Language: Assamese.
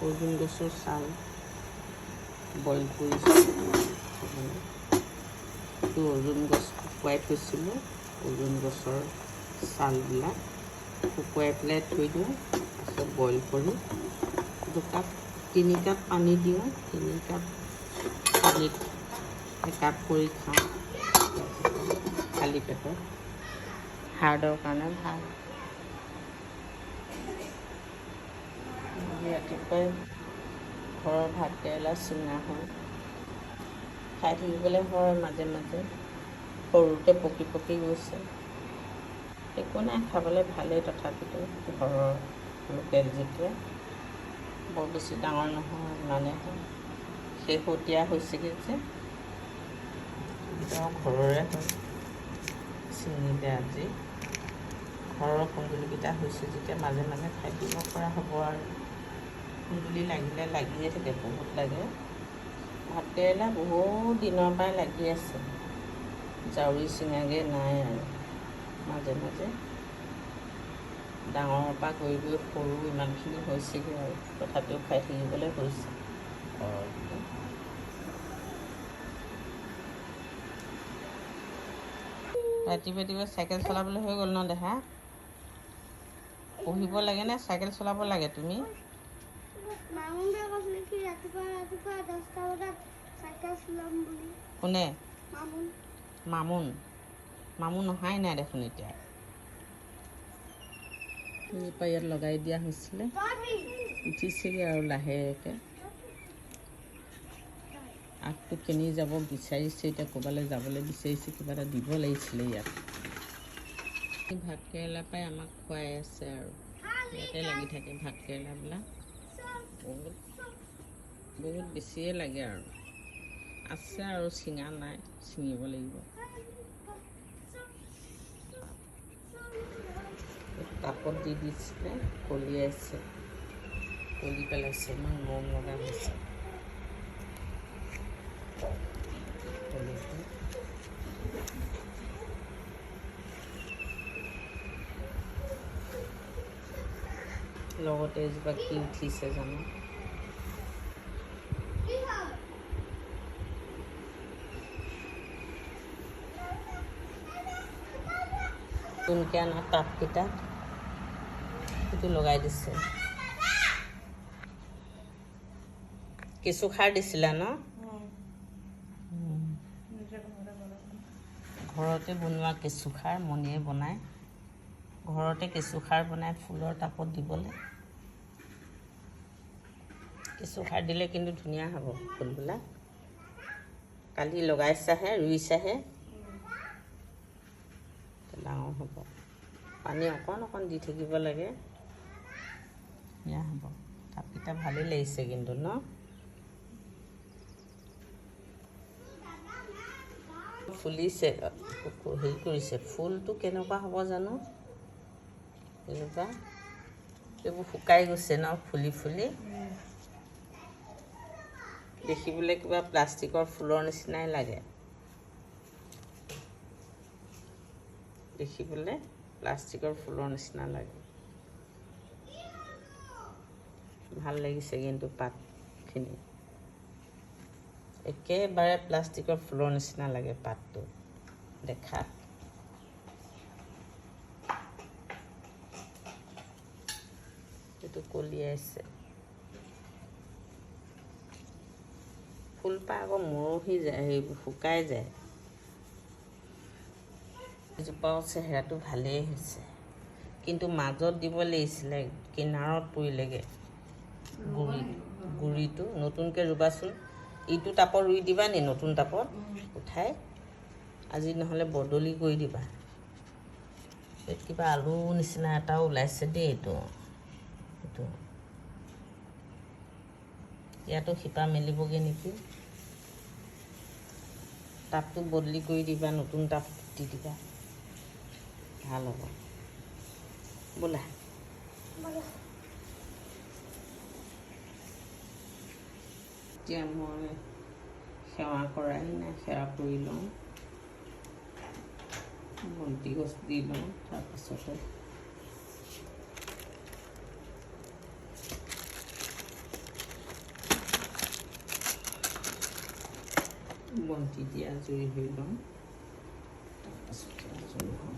অৰ্জুন গছৰ ছাল বইল কৰিছিলোঁ। এইটো অৰ্জুন গছ শুকুৱাই থৈছিলোঁ। অৰ্জুন গছৰ ছালবিলাক শুকুৱাই পেলাই থৈ দিওঁ, তাৰপিছত বইল কৰি 3 কাপ পানী দিওঁ। 3 কাপ পানীত 1 কাপ কৰি খাওঁ। খালী পেটত হাৰ্টৰ কাৰণে ভাল। ৰাতিপুৱাই ঘৰৰ ভাতকেৰেলা চিঙা হয়, খাই থাকিবলৈ হয় মাজে মাজে। সৰুতে পকি পকি গৈছে, একো নাই, খাবলৈ ভালেই। তথাপিতো ঘৰৰ লোকেল যেতিয়া বৰ বেছি ডাঙৰ নহয়, ইমানে হয়। শেহতীয়া হৈছেগৈ যে ঘৰৰে হয়, চিঙিলে আজি। ঘৰৰ কুন্দুলিকেইটা হৈছে যেতিয়া মাজে মাজে খাই দিব পৰা হ'ব আৰু। কুন্দুলি লাগিলে লাগিয়ে থাকে, বহুত লাগে। ভাতকেৰেলা বহুত দিনৰ পৰাই লাগি আছে, জাউৰি চিঙাগৈ নাই আৰু। মাজে মাজে ডাঙৰৰ পৰা গৈ গৈ সৰু ইমানখিনি হৈছেগৈ আৰু, তথাপিও খাই থাকিবলৈ হৈছে ঘৰৰ। ৰাতিপুৱা চাইকেল চলাবলৈ হৈ গ'ল ন দেহা? পঢ়িব লাগে নে চাইকেল চলাব লাগে তুমি? কোনে? মামুন। মামুন অহাই নাই দেখোন এতিয়া। এজোপা ইয়াত লগাই দিয়া হৈছিলে, উঠিছেগৈ আৰু লাহেকৈ। আগটো কেনি যাব বিচাৰিছে এতিয়া, ক'ৰবালৈ যাবলৈ বিচাৰিছে, কিবা এটা দিব লাগিছিলে ইয়াত। ভাতকেৰেলা পাই আমাক খুৱাই আছে আৰু, ইয়াতে লাগি থাকে ভাতকেৰেলাবিলাক। বহুত বেছিয়ে লাগে আৰু, আছে আৰু চিঙা নাই, ছিঙিব লাগিব। তাপত দি দিছিলে, কলিয়াইছে, কলি পেলাইছে, ইমান মৰম লগা হৈছে। লগতে এজোপা কি উঠিছে জানো। নতুনকৈ অনা টাবকেইটা সেইটো লগাই দিছে। কেঁচু সাৰ দিছিলা ন? ঘৰতে বনোৱা কেঁচু সাৰ মণিয়ে বনায়। ঘৰতে কেঁচু সাৰ বনাই ফুলৰ টাবত দিবলৈ। কেঁচু সাৰ দিলে কিন্তু ধুনীয়া হ'ব ফুলবিলাক। কালি লগাইছাহে, ৰুইছাহে, ডাঙৰ হ'ব। পানী অকণ অকণ দি থাকিব লাগে, ধুনীয়া হ'ব। টাবকেইটা ভালেই লাগিছে কিন্তু ন? ফুলিছে, হেৰি কৰিছে, ফুলটো কেনেকুৱা হ'ব জানো। এইবোৰ শুকাই গৈছে ন, ফুলি ফুলি। দেখিবলৈ কিবা প্লাষ্টিকৰ ফুলৰ নিচিনাই লাগে। দেখিবলৈ প্লাষ্টিকৰ ফুলৰ নিচিনা লাগে। ভাল লাগিছে কিন্তু পাতখিনি, একেবাৰে প্লাষ্টিকৰ ফুলৰ নিচিনা লাগে পাতটো দেখাত। এইটো কলিয়াইছে, ফুলপাহ আকৌ মৰহি যায়, সেইবোৰ শুকাই যায়। এজোপাও চেহেৰাটো ভালেই হৈছে, কিন্তু মাজত দিব লাগিছিলে, কিনাৰত পৰিলেগৈ গুৰিটো। নতুনকৈ ৰুবাচোন, ইটো টাপত ৰুই দিবা নি? নতুন টাপত উঠাই আজি নহ'লে বদলি কৰি দিবা। কিবা আলু নিচিনা এটাও ওলাইছে দেই, এইটো ইয়াতো শিপা মেলিবগৈ নেকি। টাবটো বদলি কৰি দিবা, নতুন টাব দি দিবা, ভাল হ'ব। ব'লা এতিয়া মই সেৱা কৰাই নাই, সেৱা কৰি লওঁ, বন্তি গছ দি লওঁ, তাৰপাছতে বন্তি দি আজৰি হৈ লওঁ, তাৰপাছতে আজৰি হওঁ।